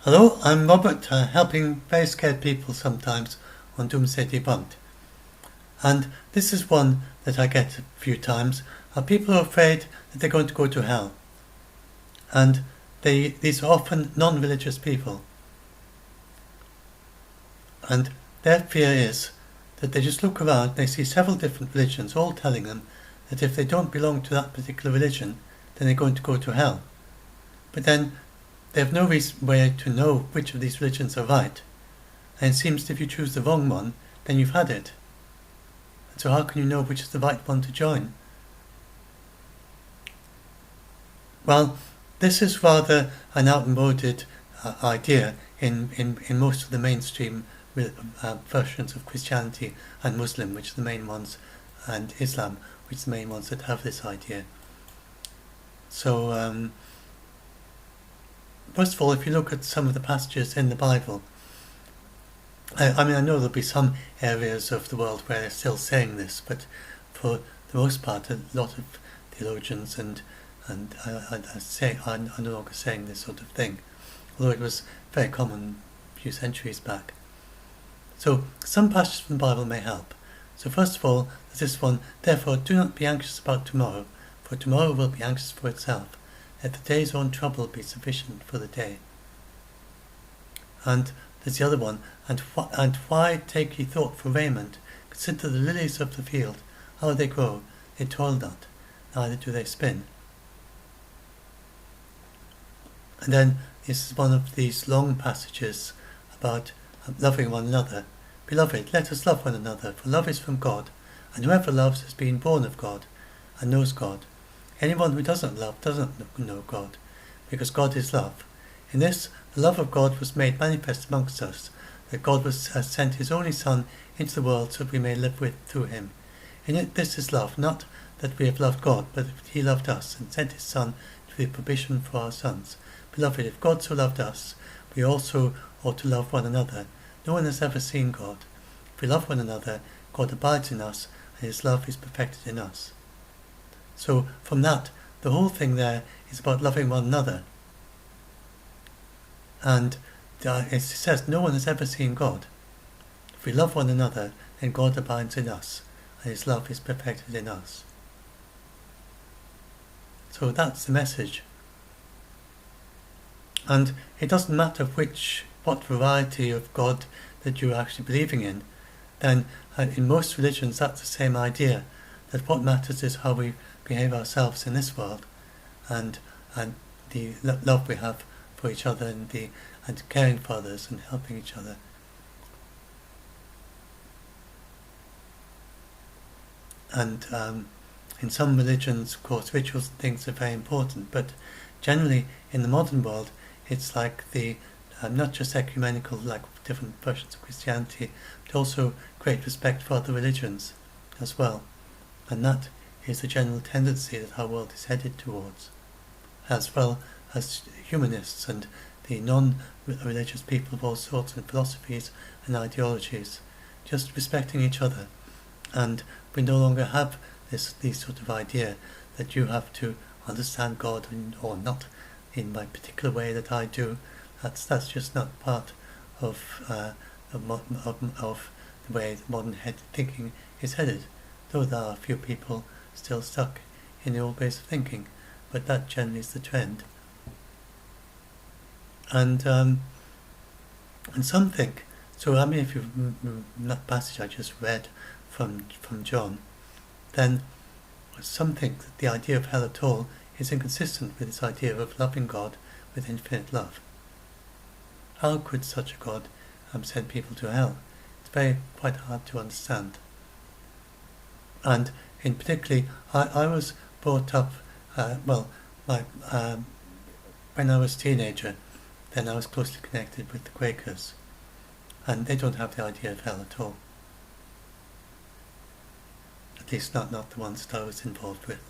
Hello, I'm Robert, helping very scared people sometimes on Doomsday Debunked. And this is one that I get a few times, are people who are afraid that they're going to go to hell. And these are often non-religious people. And their fear is that they just look around and they see several different religions all telling them that if they don't belong to that particular religion, then they're going to go to hell. But then they have no way to know which of these religions are right. And it seems that if you choose the wrong one, then you've had it. And so how can you know which is the right one to join? Well, this is rather an outmoded idea in most of the mainstream versions of Christianity and Muslim, which are the main ones, and Islam, which are the main ones that have this idea. So, first of all, if you look at some of the passages in the Bible, I know there'll be some areas of the world where they're still saying this, but for the most part, a lot of theologians and are no longer saying this sort of thing, although it was very common a few centuries back. So some passages from the Bible may help. So first of all, there's this one: therefore do not be anxious about tomorrow, for tomorrow will be anxious for itself. Let the day's own trouble be sufficient for the day. And there's the other one: and why take ye thought for raiment? Consider the lilies of the field, how they grow, they toil not, neither do they spin. And then this is one of these long passages about loving one another. Beloved, let us love one another, for love is from God, and whoever loves has been born of God, and knows God. Anyone who doesn't love doesn't know God, because God is love. In this, the love of God was made manifest amongst us, that God has sent his only Son into the world so that we may live through him. In it, this is love, not that we have loved God, but that he loved us, and sent his Son to be a propitiation for our sins. Beloved, if God so loved us, we also ought to love one another. No one has ever seen God. If we love one another, God abides in us, and his love is perfected in us. So from that, the whole thing there is about loving one another. And it says no one has ever seen God. If we love one another, then God abides in us, and his love is perfected in us. So that's the message. And it doesn't matter what variety of God that you're actually believing in. Then in most religions that's the same idea, that what matters is how we behave ourselves in this world, and the love we have for each other, and caring for others and helping each other. And in some religions, of course, rituals and things are very important, but generally in the modern world, it's like the not just ecumenical, like different versions of Christianity, but also great respect for other religions as well. And that is the general tendency that our world is headed towards, as well as humanists and the non-religious people of all sorts of philosophies and ideologies, just respecting each other. And we no longer have these sort of idea that you have to understand God or not in my particular way that I do. That's just not part of the way the modern thinking is headed. Though there are a few people still stuck in the old ways of thinking, but that generally is the trend. And some think. So I mean, if you that passage I just read from John, then some think that the idea of hell at all is inconsistent with this idea of loving God with infinite love. How could such a God send people to hell? It's quite hard to understand. And in particularly, I was brought up, when I was a teenager, then I was closely connected with the Quakers, and they don't have the idea of hell at all. At least not the ones that I was involved with.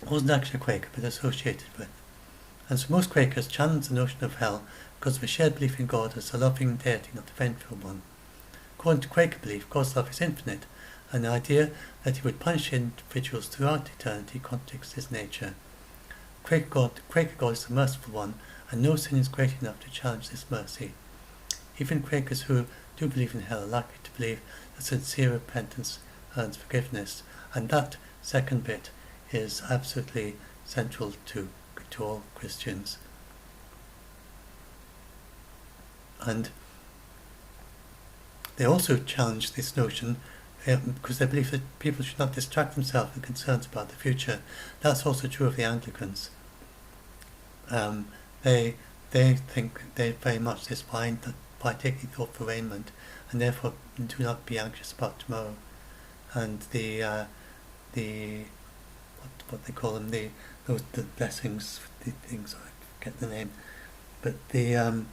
I wasn't actually a Quaker, but associated with. And so most Quakers challenge the notion of hell because of a shared belief in God as a loving deity, not a vengeful one. According to Quaker belief, God's love is infinite, and the idea that he would punish individuals throughout eternity contradicts his nature. Quaker God is the merciful one, and no sin is great enough to challenge this mercy. Even Quakers who do believe in hell are likely to believe that sincere repentance earns forgiveness, and that second bit is absolutely central to all Christians. And they also challenge this notion because they believe that people should not distract themselves with concerns about the future. That's also true of the Anglicans. They think they very much this mind that by taking thought for raiment, and therefore do not be anxious about tomorrow. And the what they call them, the blessings, the things, I forget the name, but the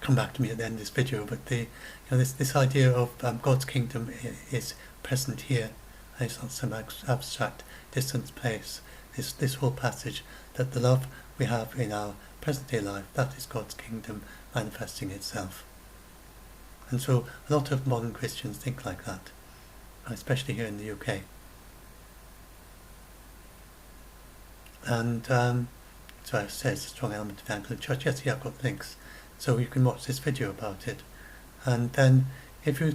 come back to me at the end of this video. But this idea of God's kingdom is present here, and it's not some abstract, distant place. This whole passage, that the love we have in our present day life, that is God's kingdom manifesting itself. And so a lot of modern Christians think like that, especially here in the UK. And so I say it's a strong element of the Anglican Church. Yes, here I've got links, so you can watch this video about it. And then if you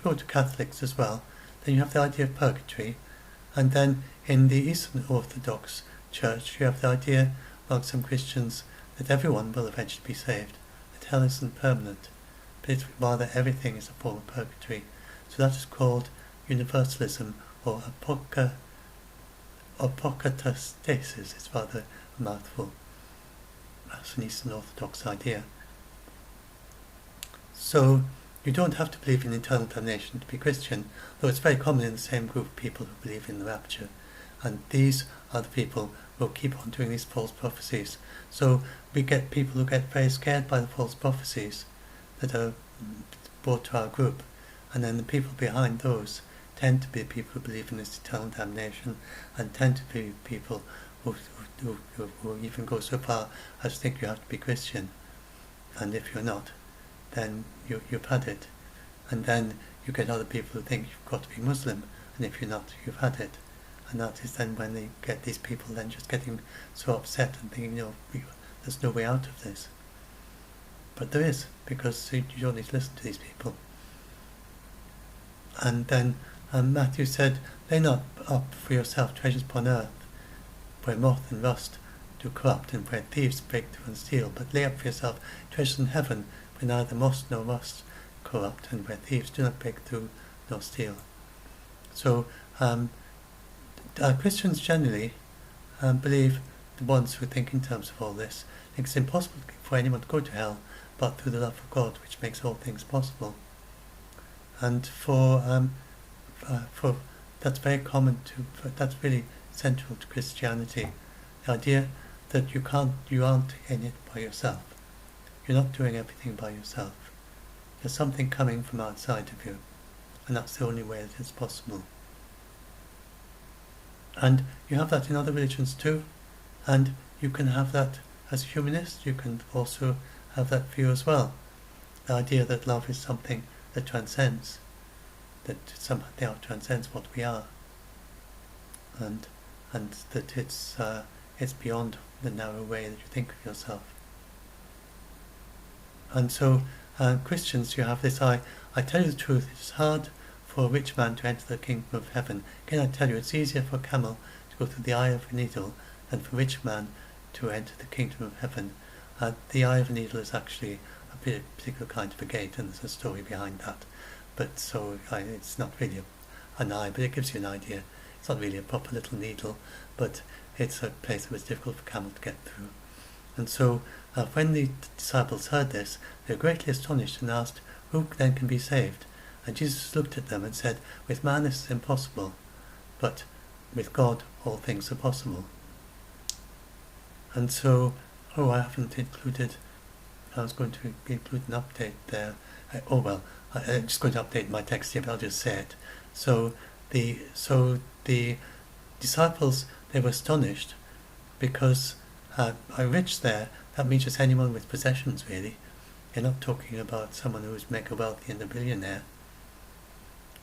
go to Catholics as well, then you have the idea of purgatory. And then in the Eastern Orthodox Church, you have the idea among some Christians that everyone will eventually be saved, that hell isn't permanent, but it's rather everything is a form of purgatory. So that is called universalism, or apokatastasis. It's rather a mouthful. That's an Eastern Orthodox idea. So you don't have to believe in eternal damnation to be Christian, though it's very common in the same group of people who believe in the rapture. And these are the people who will keep on doing these false prophecies. So we get people who get very scared by the false prophecies that are brought to our group, and then the people behind those tend to be people who believe in this eternal damnation, and tend to be people who even go so far as to think you have to be Christian, and if you're not, then you've had it. And then you get other people who think you've got to be Muslim, and if you're not, you've had it. And that is then when they get these people then just getting so upset and thinking, there's no way out of this. But there is, because you don't need to listen to these people. And then Matthew said, lay not up for yourself treasures upon earth, where moth and rust do corrupt, and where thieves break through and steal, but lay up for yourself treasures in heaven, where neither moth nor rust corrupt, and where thieves do not break through nor steal. So Christians generally believe, the ones who think in terms of all this, think it's impossible for anyone to go to hell but through the love of God, which makes all things possible. And for that's very common that's really central to Christianity, the idea that you aren't in it by yourself. You're not doing everything by yourself. There's something coming from outside of you, and that's the only way that it's possible. And you have that in other religions too, and you can have that as a humanist. You can also have that view as well. The idea that love is something that transcends, that somehow transcends what we are, and that it's beyond the narrow way that you think of yourself. And so Christians, you have this, I tell you the truth, it is hard for a rich man to enter the kingdom of heaven. Again, I tell you, it's easier for a camel to go through the eye of a needle than for a rich man to enter the kingdom of heaven. The eye of a needle is actually a particular kind of a gate, and there's a story behind that. But so it's not really an eye, but it gives you an idea. It's not really a proper little needle, but it's a place that was difficult for a camel to get through. And so when the disciples heard this, they were greatly astonished and asked, who then can be saved? And Jesus looked at them and said, with man this is impossible, but with God all things are possible. And so, I haven't included, I was going to include an update there. I'm just going to update my text here, but I'll just say it. So the disciples, they were astonished because by rich there, that means just anyone with possessions, really. You're not talking about someone who's mega wealthy and a billionaire.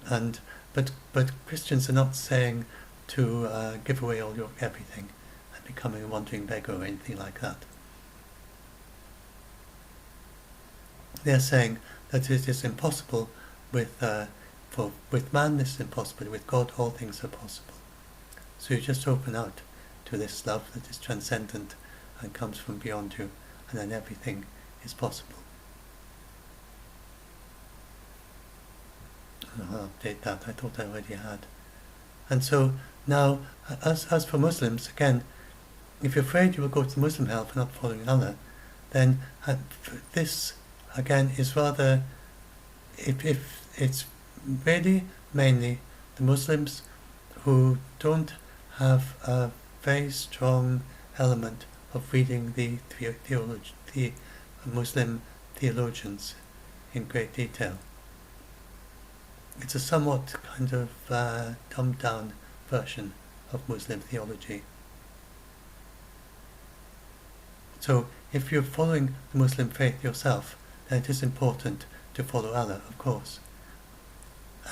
But Christians are not saying to give away all your everything and becoming a wandering beggar or anything like that. They are saying that it is impossible with man this is impossible, with God all things are possible. So you just open out to this love that is transcendent and comes from beyond you, and then everything is possible. I'll update that, I thought I already had. And so now, as for Muslims, again, if you're afraid you will go to Muslim hell for not following Allah, then this again is rather, if it's really mainly the Muslims who don't have a very strong element of reading the Muslim theologians in great detail. It's a somewhat kind of dumbed down version of Muslim theology. So if you're following the Muslim faith yourself, then it is important to follow Allah, of course,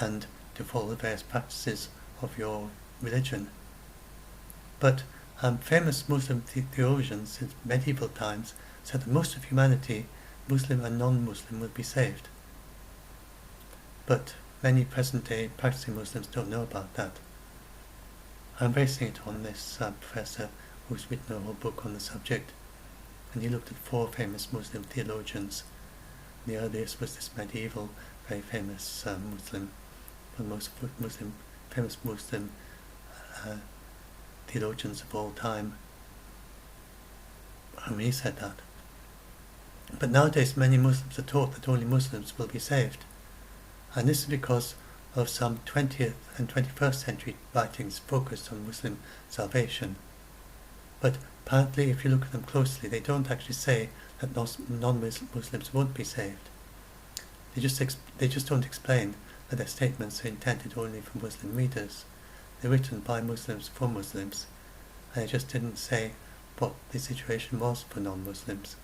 and to follow the various practices of your religion. But famous Muslim theologians since medieval times said that most of humanity, Muslim and non-Muslim, would be saved. But many present-day practicing Muslims don't know about that. I'm basing it on this professor who's written a whole book on the subject, and he looked at 4 famous Muslim theologians. The earliest was this medieval, very famous Muslim, one of the most famous Muslim theologians of all time. He said that. But nowadays many Muslims are taught that only Muslims will be saved. And this is because of some 20th and 21st century writings focused on Muslim salvation. But apparently, if you look at them closely, they don't actually say that non-Muslims won't be saved. They just don't explain that their statements are intended only for Muslim readers. They're written by Muslims for Muslims, and they just didn't say what the situation was for non-Muslims.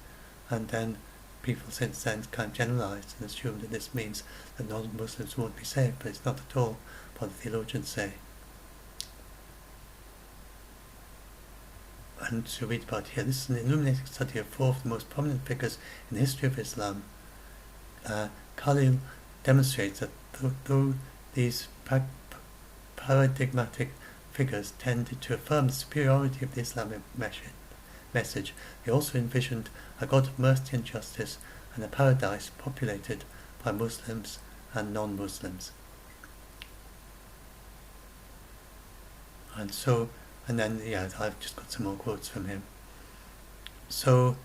And then people since then kind of generalized and assumed that this means that non-Muslims won't be saved, but it's not at all what the theologians say. And to read about here, this is an illuminating study of 4 of the most prominent figures in the history of Islam. Khalil demonstrates that though these paradigmatic figures tended to affirm the superiority of the Islamic message, they also envisioned a God of mercy and justice and a paradise populated by Muslims and non-Muslims. And then I've just got some more quotes from him. And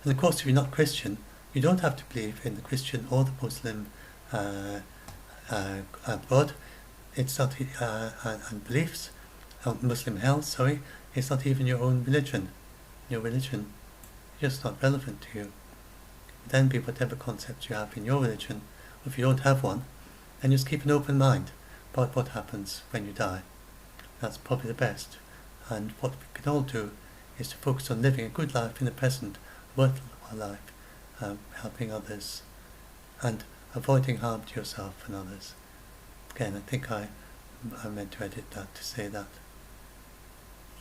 of course, if you're not Christian, you don't have to believe in the Christian or the Muslim God. It's not and beliefs, Muslim hell. It's not even your own religion. Your religion is just not relevant to you. Then be whatever concepts you have in your religion. If you don't have one, then just keep an open mind about what happens when you die. That's probably the best. And what we can all do is to focus on living a good life in the present, worthwhile life, helping others, and avoiding harm to yourself and others. Again, I think I meant to edit that to say that.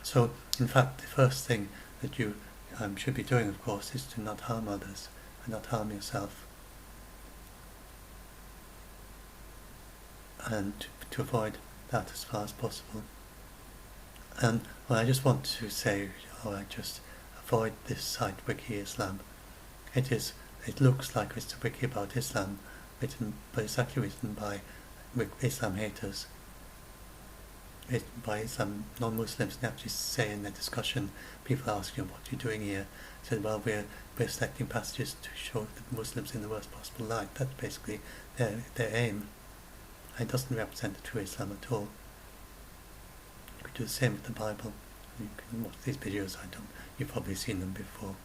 So, in fact, the first thing that you should be doing, of course, is to not harm others and not harm yourself, and to avoid that as far as possible. And I just want to say, just avoid this site, Wiki Islam. It looks like it's a wiki about Islam, but it's actually written by Islam haters, by Islam non-Muslims. They actually say in their discussion, people ask what you're doing here, said, well, we're selecting passages to show the Muslims in the worst possible light. That's basically their aim. It doesn't represent the true Islam at all. You could do the same with the Bible. You can watch these videos. You've probably seen them before.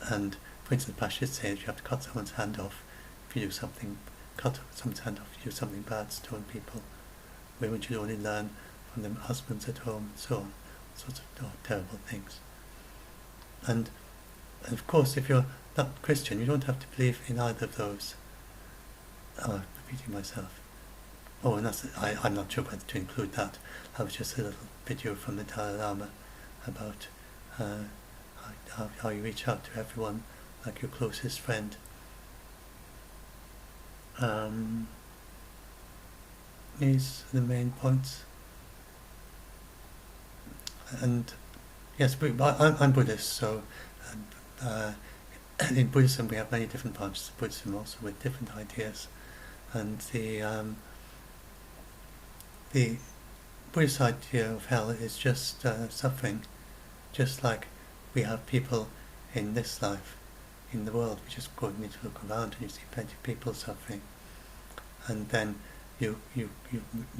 And for instance, the passage says you have to cut someone's hand off if you do something. Cut someone's hand off if you do something bad, stone people. Women should only learn from their husbands at home, and so on. Sorts of terrible things. And of course, if you're not Christian, you don't have to believe in either of those. I'm repeating myself. Oh, and I'm not sure whether to include that. That was just a little video from the Dalai Lama about how you reach out to everyone like your closest friend. These are the main points. And yes, I'm Buddhist, so in Buddhism we have many different branches of Buddhism also with different ideas. And the Buddhist idea of hell is just suffering, just like we have people in this life, in the world. We just need to look around and you see plenty of people suffering. And then you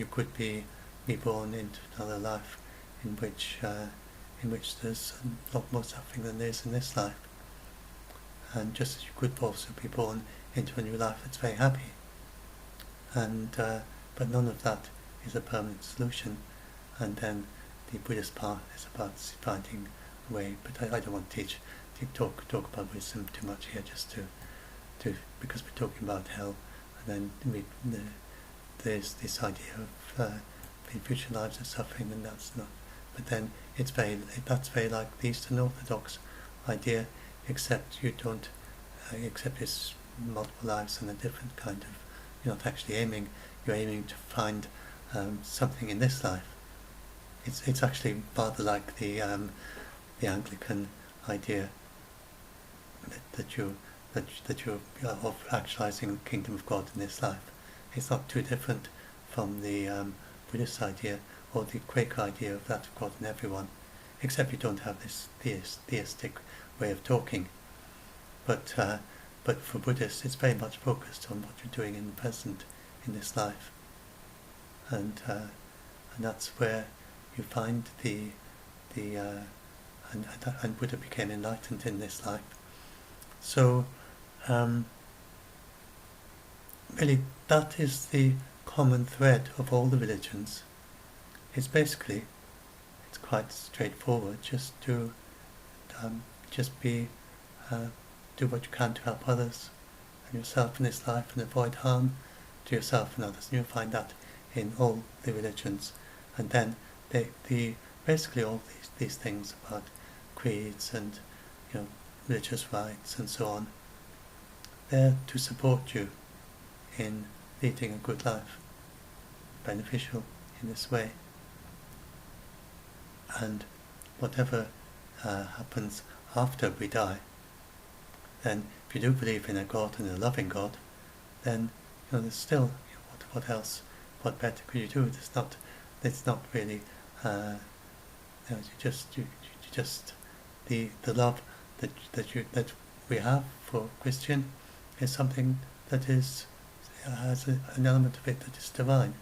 could be reborn into another life in which there's a lot more suffering than there is in this life. And just as you could also be born into a new life that's very happy. And but none of that is a permanent solution. And then the Buddhist path is about finding a way. But I don't want to talk about Buddhism too much here, just to because we're talking about hell, and then there's this idea of the future lives of suffering, and that's not. But then that's very like the Eastern Orthodox idea, except you don't except it's multiple lives and a different kind of. You're not actually aiming. You're aiming to find something in this life. It's actually rather like the Anglican idea that you're of actualizing the kingdom of God in this life. It's not too different from the Buddhist idea or the Quaker idea of that of God in everyone, except you don't have this theistic way of talking. But for Buddhists, it's very much focused on what you're doing in the present, in this life, and that's where you find and Buddha became enlightened in this life. So really, that is the common thread of all the religions. It's quite straightforward. Just do what you can to help others and yourself in this life, and avoid harm to yourself and others. And you'll find that in all the religions. And then basically all these things about creeds and religious rites and so on, they're to support you in leading a good life, beneficial in this way. And whatever happens after we die, then if you do believe in a God and a loving God, then there's still what else? What better could you do? It's not really the love that we have for Christian is something that has an element of it that is divine.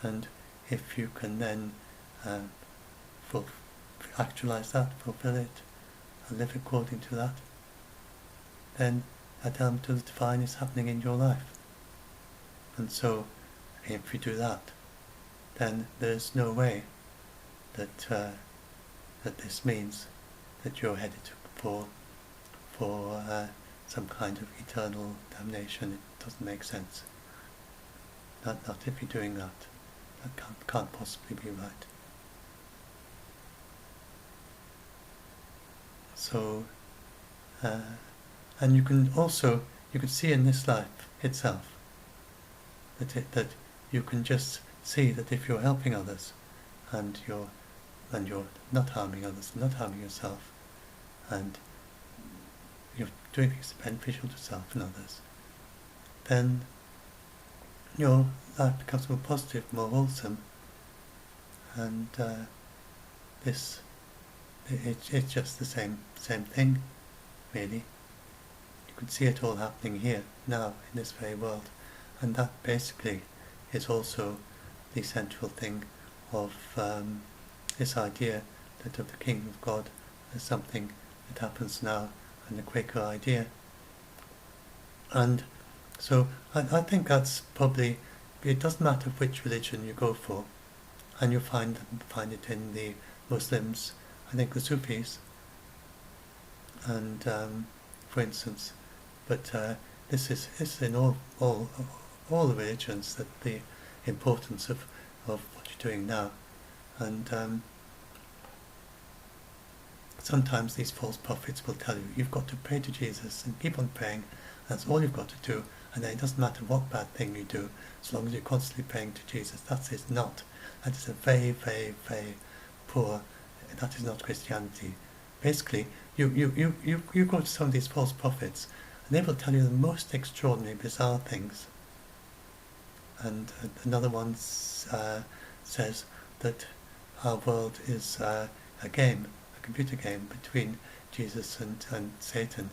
And if you can then actualize that, fulfill it, and live according to that, then that element of the divine is happening in your life. And so, if you do that, then there's no way that this means that you're headed for some kind of eternal damnation. It doesn't make sense. Not if you're doing that. That can't possibly be right. So, and you can see in this life itself that you can just see that if you're helping others and you're not harming others, not harming yourself, and you're doing things beneficial to self and others, then your life becomes more positive, more wholesome, and it's just the same thing, really. You can see it all happening here, now, in this very world, and that basically is also the central thing of this idea that of the kingdom of God as something that happens now, and the Quaker idea. And so I think that's probably, it doesn't matter which religion you go for, and you'll find it in the Muslims, I think the Sufis, and for instance, but this is in all the religions, that the importance of what you're doing now. And sometimes these false prophets will tell you, you've got to pray to Jesus and keep on praying. That's all you've got to do. And then it doesn't matter what bad thing you do, as long as you're constantly praying to Jesus. That is not. That is a very, very, very poor. That is not Christianity. Basically, you go to some of these false prophets, and they will tell you the most extraordinary, bizarre things. And another one says that our world is a game, a computer game between Jesus and Satan.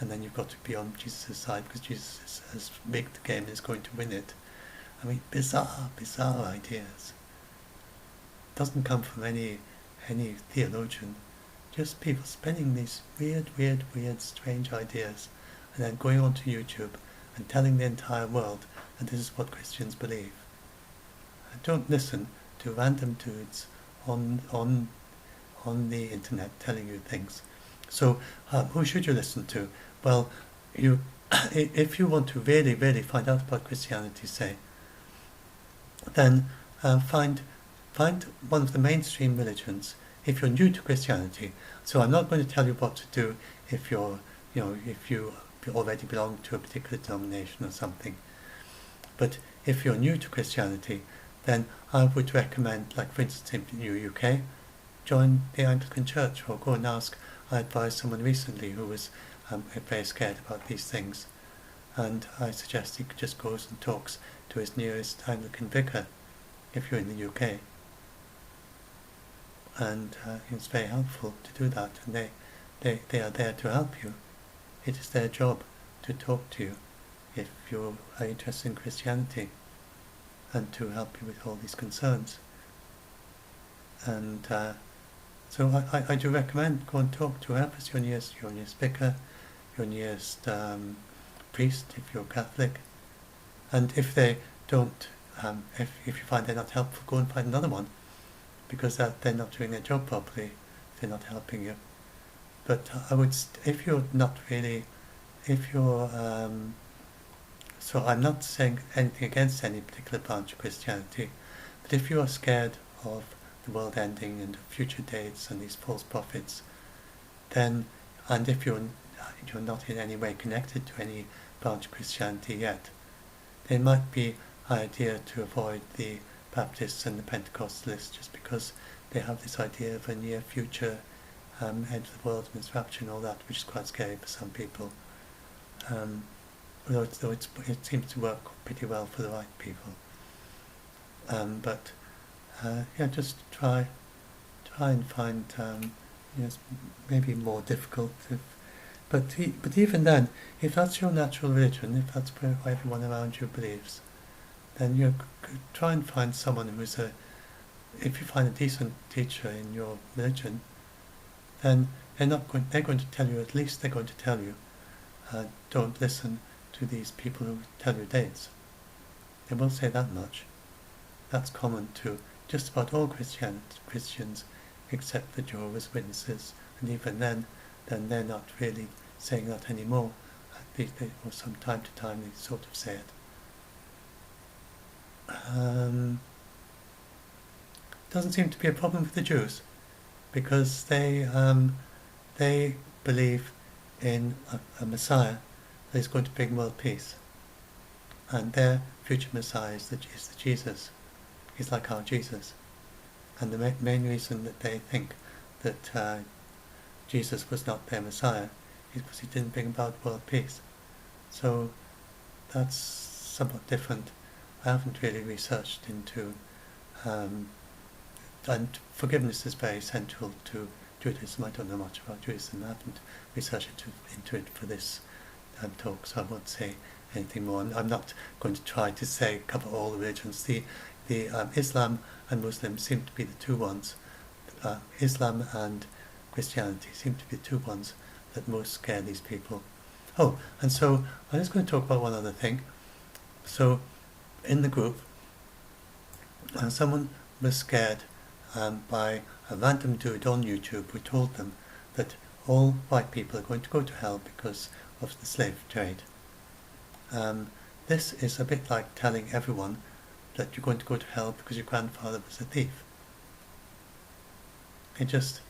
And then you've got to be on Jesus' side because Jesus has rigged the game and is going to win it. I mean, bizarre ideas. Doesn't come from any theologian. Just people spinning these weird, strange ideas and then going onto YouTube and telling the entire world that this is what Christians believe. Don't listen to random dudes on the internet telling you things. So who should you listen to? Well, if you want to really find out about Christianity, say, then find one of the mainstream religions if you're new to Christianity. So I'm not going to tell you what to do if you already belong to a particular denomination or something. But if you're new to Christianity, then I would recommend, like for instance in the UK, join the Anglican Church or go and ask. I advised someone recently who was very scared about these things, and I suggest he just goes and talks to his nearest Anglican vicar if you're in the UK. And it's very helpful to do that, and they are there to help you. It is their job to talk to you if you are interested in Christianity and to help you with all these concerns. And so I do recommend go and talk to whoever's your nearest vicar, your nearest priest if you're Catholic. And if they don't, if you find they're not helpful, go and find another one, because they're not doing their job properly, they're not helping you. But I would, if you're not really, so I'm not saying anything against any particular branch of Christianity, but if you are scared of the world ending and future dates and these false prophets, then, and if you're not in any way connected to any branch of Christianity yet, then it might be an idea to avoid the Baptists and the Pentecostalists, just because they have this idea of a near future end of the world and its rapture and all that, which is quite scary for some people. Although it seems to work pretty well for the right people. But just try and find. It's maybe more difficult, but even then, if that's your natural religion, if that's where everyone around you believes, then you try and find someone who's if you find a decent teacher in your religion, then they're going to tell you, at least they're going to tell you, don't listen to these people who tell you dates. They will say that much. That's common to just about all Christians, except the Jehovah's Witnesses, and even then they're not really saying that anymore. At least or from time to time they sort of say it. Doesn't seem to be a problem with the Jews, because they believe in a Messiah that is going to bring world peace, and their future Messiah is the Jesus. He's like our Jesus, and the main reason that they think that Jesus was not their Messiah is because he didn't bring about world peace. So that's somewhat different. I haven't really researched into, and forgiveness is very central to Judaism. I don't know much about Judaism. I haven't researched into it for this talk, so I won't say anything more. I'm not going to try to cover all the religions. The Islam and Muslim seem to be the two ones. Islam and Christianity seem to be the two ones that most scare these people. Oh, and so I'm just going to talk about one other thing. So, in the group, someone was scared by a random dude on YouTube who told them that all white people are going to go to hell because of the slave trade. This is a bit like telling everyone that you're going to go to hell because your grandfather was a thief. It just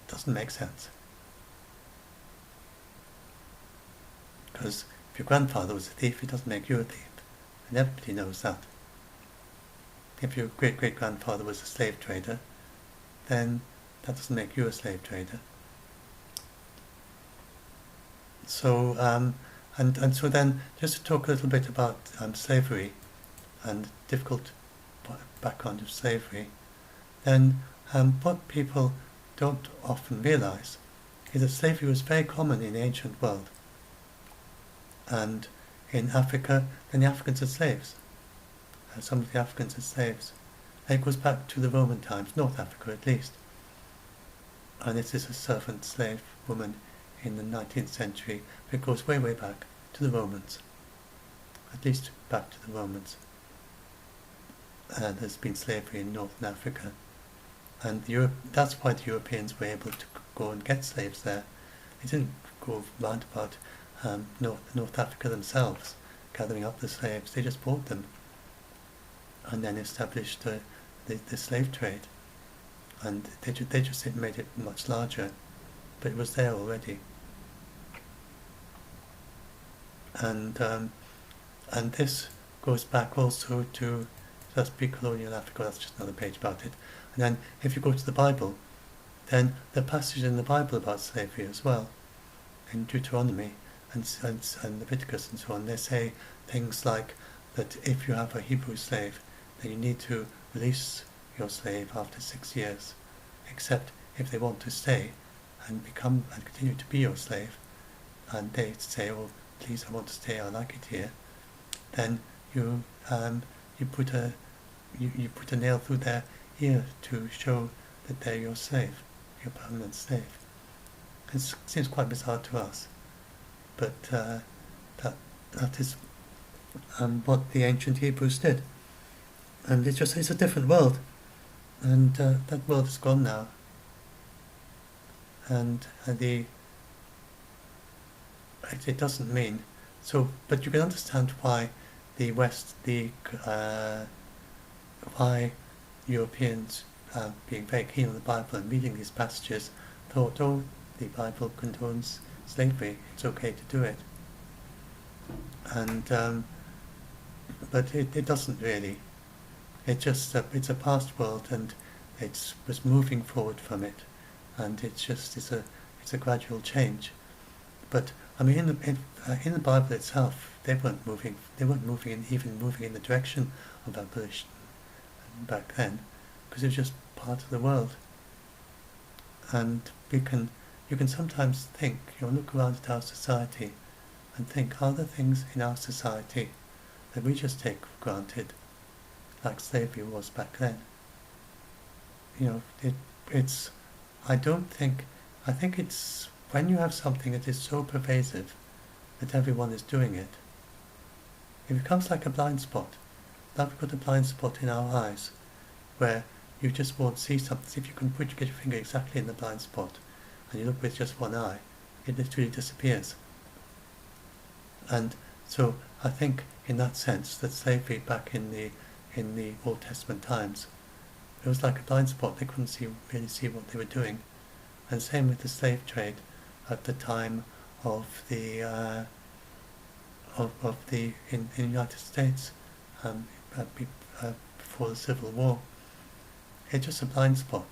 doesn't make sense. Because if your grandfather was a thief, it doesn't make you a thief. And everybody knows that. If your great-great-grandfather was a slave trader, then that doesn't make you a slave trader. So, and so then, just to talk a little bit about slavery and difficult background of slavery, then what people don't often realise is that slavery was very common in the ancient world. And in Africa, then the Africans had slaves. Some of the Africans had slaves. And it goes back to the Roman times, North Africa at least. And this is a servant slave woman in the 19th century. It goes way, way back to the Romans. At least back to the Romans. And there's been slavery in Northern Africa. And that's why the Europeans were able to go and get slaves there. They didn't go round about North Africa themselves, gathering up the slaves. They just bought them and then established the slave trade. And they just made it much larger, but it was there already. And this goes back also to that's pre-colonial Africa. That's just another page about it. And then if you go to the Bible, then there are passages in the Bible about slavery as well. In Deuteronomy and Leviticus and so on, they say things like that if you have a Hebrew slave, then you need to release your slave after 6 years, except if they want to stay and continue to be your slave, and they say, "Oh, please, I want to stay. I like it here." Then you put a nail through their ear to show that they're your slave, your permanent slave. It seems quite bizarre to us, but that is what the ancient Hebrews did. And it's a different world, and that world is gone now. And it doesn't mean so, but you can understand why the West, why Europeans, being very keen on the Bible and reading these passages, thought, oh, the Bible condones slavery, it's okay to do it. And but it doesn't really. It's a past world, and it was moving forward from it, and it's a gradual change. But I mean, in the Bible itself, they weren't moving in the direction of abolition back then, because it was just part of the world. And you can sometimes think, look around at our society and think, are there things in our society that we just take for granted, like slavery was back then? I think it's when you have something that is so pervasive that everyone is doing it, it becomes like a blind spot. Like we've got a blind spot in our eyes, where you just won't see something. If you can get your finger exactly in the blind spot, and you look with just one eye, it literally disappears. And so I think, in that sense, that slavery back in the Old Testament times, it was like a blind spot. They couldn't really see what they were doing. And same with the slave trade at the time of the in the United States, before the Civil War. It's just a blind spot,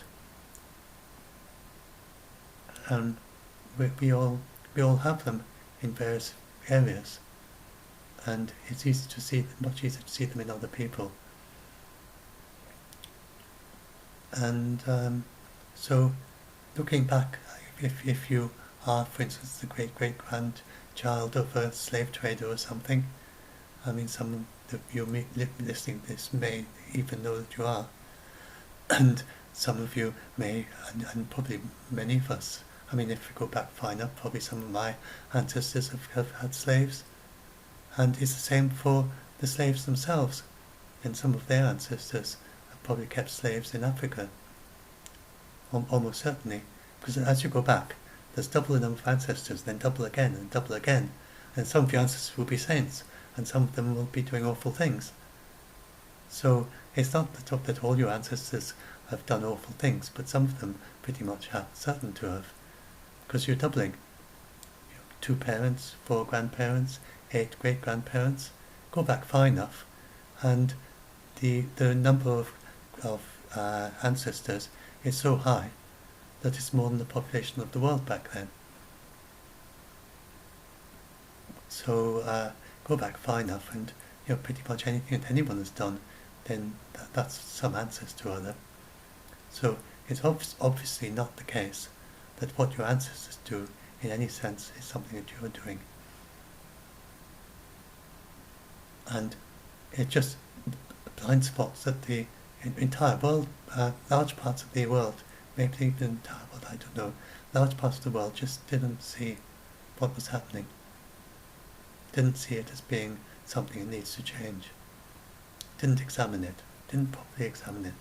and we all have them in various areas, and it's much easier to see them in other people. And so, looking back, if you are, for instance, the great-great-grandchild of a slave trader or something, I mean, some of you listening to this may even know that you are, and some of you may, and probably many of us, I mean, if we go back far enough, probably some of my ancestors have had slaves, and it's the same for the slaves themselves, and some of their ancestors have probably kept slaves in Africa, almost certainly, because as you go back, there's double the number of ancestors, then double again, and some of your ancestors will be saints, and some of them will be doing awful things. So it's not that all your ancestors have done awful things, but some of them pretty much have certain to have, because you're doubling. 2 parents, 4 grandparents, 8 great-grandparents. Go back far enough, and the number of ancestors is so high that it's more than the population of the world back then. So go back far enough, and pretty much anything that anyone has done, then that's some ancestor or other. So it's obviously not the case that what your ancestors do in any sense is something that you're doing. And it just blind spots that the entire world, large parts of the world, maybe even the entire world, I don't know, large parts of the world just didn't see what was happening. Didn't see it as being something that needs to change. Didn't examine it. Didn't properly examine it.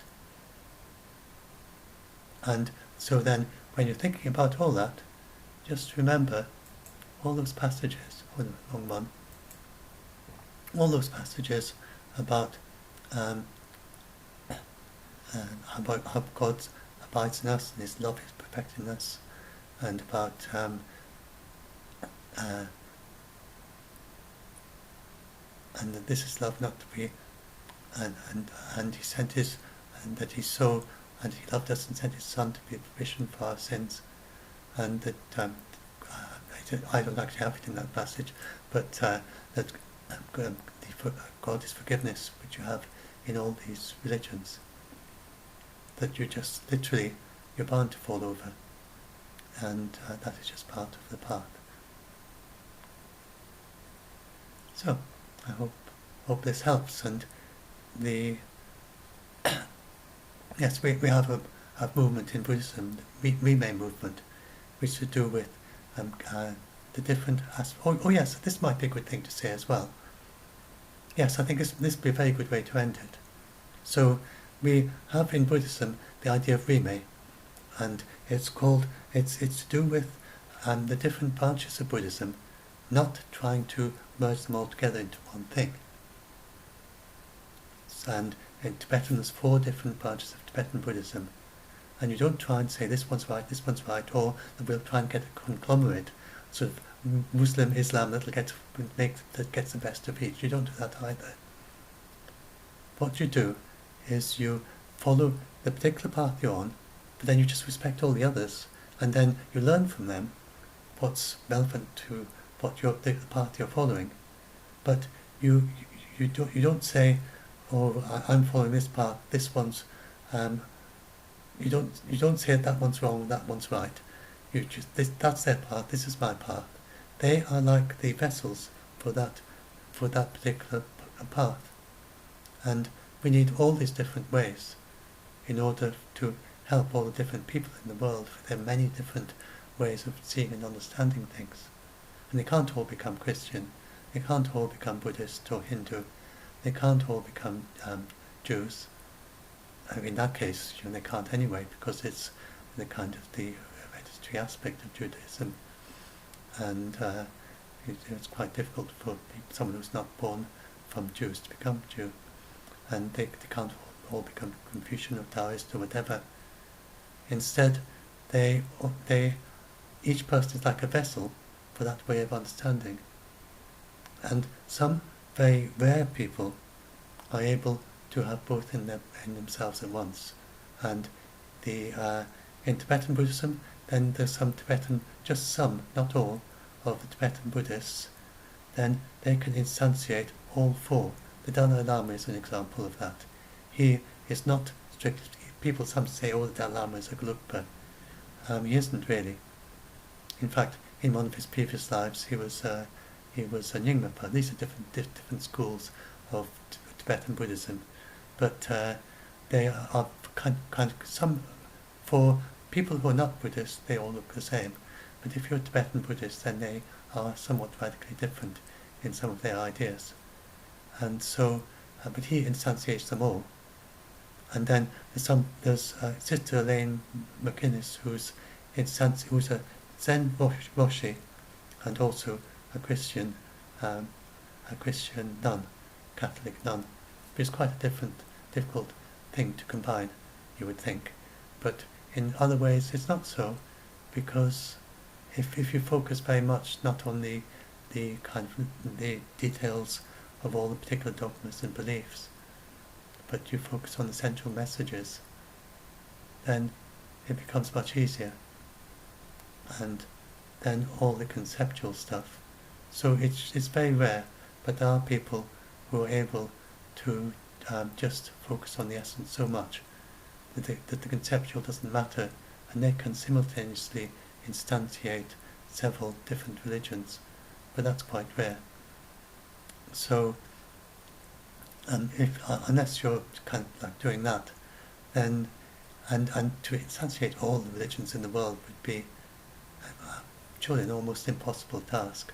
And so then, when you're thinking about all that, just remember all those passages, wrong one, all those passages about how God abides in us and His love is perfecting us, and about and that this is love not to be, and He sent His, and that He so, and He loved us and sent His Son to be a provision for our sins, and that I don't actually have it in that passage, but that God is forgiveness, which you have in all these religions, that you just literally, you're bound to fall over, and that is just part of the path. So I hope this helps. And the yes, we have a movement in Buddhism, the Rime movement, which is to do with the different aspects. Oh yes, this might be a good thing to say as well. Yes, I think this would be a very good way to end it. So we have in Buddhism the idea of Rime, and it's to do with the different branches of Buddhism, not trying to merge them all together into one thing. And in Tibetan there's 4 different branches of Tibetan Buddhism, and you don't try and say this one's right, or we'll try and get a conglomerate, sort of Muslim, Islam, that gets the best of each. You don't do that either. What you do is you follow the particular path you're on, but then you just respect all the others, and then you learn from them what's relevant to what the path you're following. But you don't say, oh, I'm following this path, this one's you don't say that one's wrong, that one's right. You just that's their path, this is my path. They are like the vessels for that particular path, and we need all these different ways in order to help all the different people in the world with their many different ways of seeing and understanding things. And they can't all become Christian, they can't all become Buddhist or Hindu, they can't all become Jews. In that case, they can't anyway, because it's the kind of the hereditary aspect of Judaism, and it's quite difficult for someone who's not born from Jews to become Jew, and they can't all become Confucian or Taoist or whatever. Instead, each person is like a vessel for that way of understanding, and some very rare people are able to have both in themselves at once. And in Tibetan Buddhism, then there's some Tibetan, just some, not all, of the Tibetan Buddhists, then they can instantiate all 4. The Dalai Lama is an example of that. He is not strictly, people sometimes say, oh, the Dalai Lama is a Gelugpa. He isn't really. In fact, in one of his previous lives, he was a Nyingmapa. These are different schools of Tibetan Buddhism, but they are kind of some, for people who are not Buddhists, they all look the same. But if you're a Tibetan Buddhist, then they are somewhat radically different in some of their ideas. And so, but he instantiates them all. And then there's Sister Elaine McInnes, who's a Zen Roshi, and also a Christian nun, Catholic nun, It's quite a difficult thing to combine, you would think. But in other ways it's not so, because if you focus very much not on the kind of the details of all the particular dogmas and beliefs, but you focus on the central messages, then it becomes much easier. And then all the conceptual stuff. So it's very rare, but there are people who are able to just focus on the essence so much that the conceptual doesn't matter, and they can simultaneously instantiate several different religions, but that's quite rare. So if unless you're kind of like doing that, then and to instantiate all the religions in the world would be surely an almost impossible task.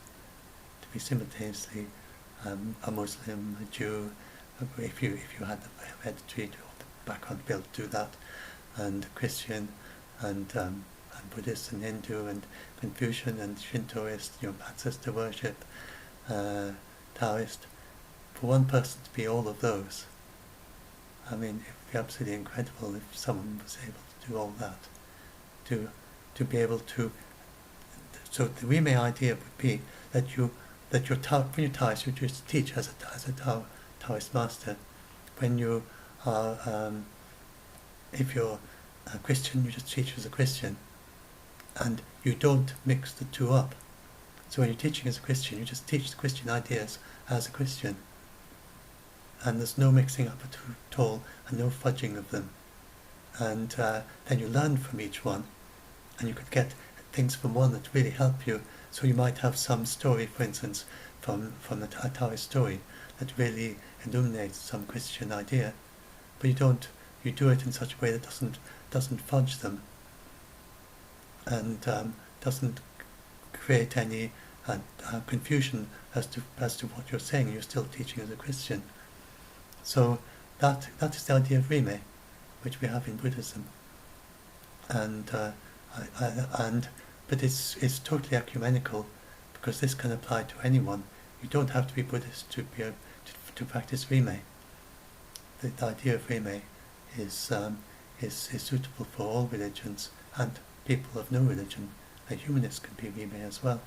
To be simultaneously a Muslim, a Jew, if you had the hereditary or the background to be able to do that, and a Christian, and Buddhist and Hindu and Confucian and Shintoist, ancestor worship, Taoist. For one person to be all of those, I mean, it would be absolutely incredible if someone was able to do all that. To be able to. So the Rime idea would be that when you're Taoist, you just teach as a Taoist master. When you are, if you're a Christian, you just teach as a Christian, and you don't mix the two up. So when you're teaching as a Christian, you just teach the Christian ideas as a Christian, and there's no mixing up at all, and no fudging of them. And then you learn from each one, and you could get things from one that really help you. So you might have some story, for instance, from the Taoist story that really illuminates some Christian idea, but you do it in such a way that doesn't fudge them, and doesn't create any confusion as to what you're saying. You're still teaching as a Christian. So that is the idea of Rime, which we have in Buddhism, and but it's totally ecumenical, because this can apply to anyone. You don't have to be Buddhist to be to practice Rime. The idea of Rime is suitable for all religions and people of no religion. A humanist can be Rime as well.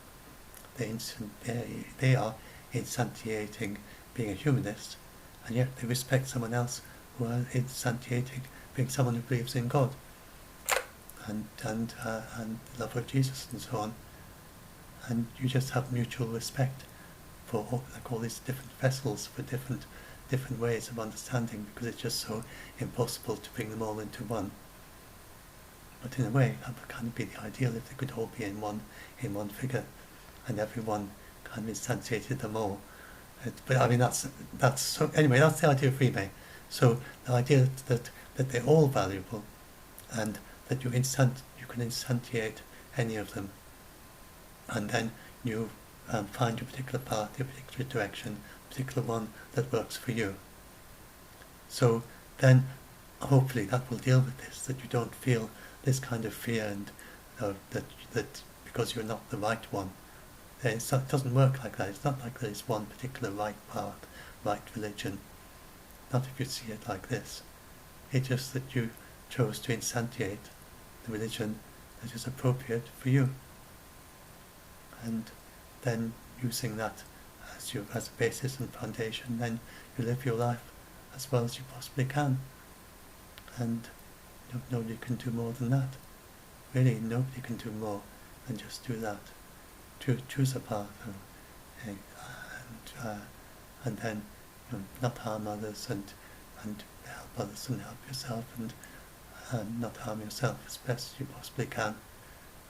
They are instantiating being a humanist, and yet they respect someone else who are instantiating being someone who believes in God, and the love of Jesus and so on. And you just have mutual respect for all these different vessels for different ways of understanding, because it's just so impossible to bring them all into one. But in a way, that would kind of be the ideal, if they could all be in one figure, and everyone kind of instantiated them all. But I mean, that's so. Anyway, that's the idea of Rime. So the idea that they're all valuable, and that you can instantiate any of them, and then you find your particular path, your particular direction, particular one that works for you. So then, hopefully, that will deal with this. That you don't feel this kind of fear, and that because you're not the right one. It doesn't work like that. It's not like there is one particular right path, right religion. Not if you see it like this. It's just that you chose to instantiate the religion that is appropriate for you, and then using that as a basis and foundation, then you live your life as well as you possibly can. And nobody can do more than that. Really, nobody can do more than just do that. To choose a path, and then not harm others, and help others and help yourself, and not harm yourself as best you possibly can,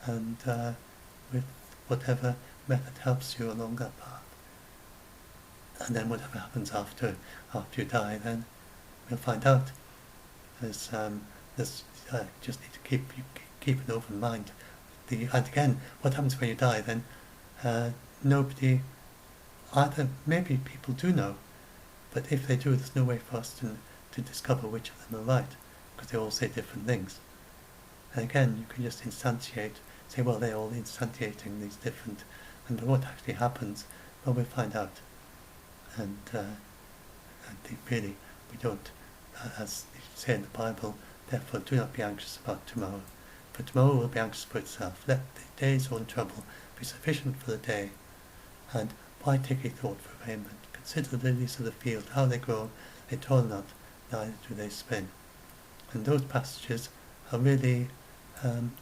and with whatever method helps you along that path. And then whatever happens after you die, then we'll find out. There's just need to keep an open mind. And again, what happens when you die? Then nobody, either maybe people do know, but if they do, there's no way for us to discover which of them are right, because they all say different things. And again, you can just instantiate, say, well, they're all instantiating these different, and what actually happens, well, we'll find out. And really, we don't, as they say in the Bible, therefore do not be anxious about tomorrow, for tomorrow will be anxious for itself. Let the day's own trouble be sufficient for the day. And why take a thought for raiment? Consider the lilies of the field, how they grow, they toil not, neither do they spin. And those passages are really,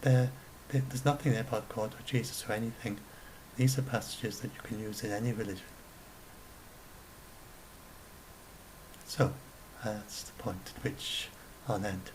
there's nothing there about God or Jesus or anything. These are passages that you can use in any religion. So, that's the point at which I'll end.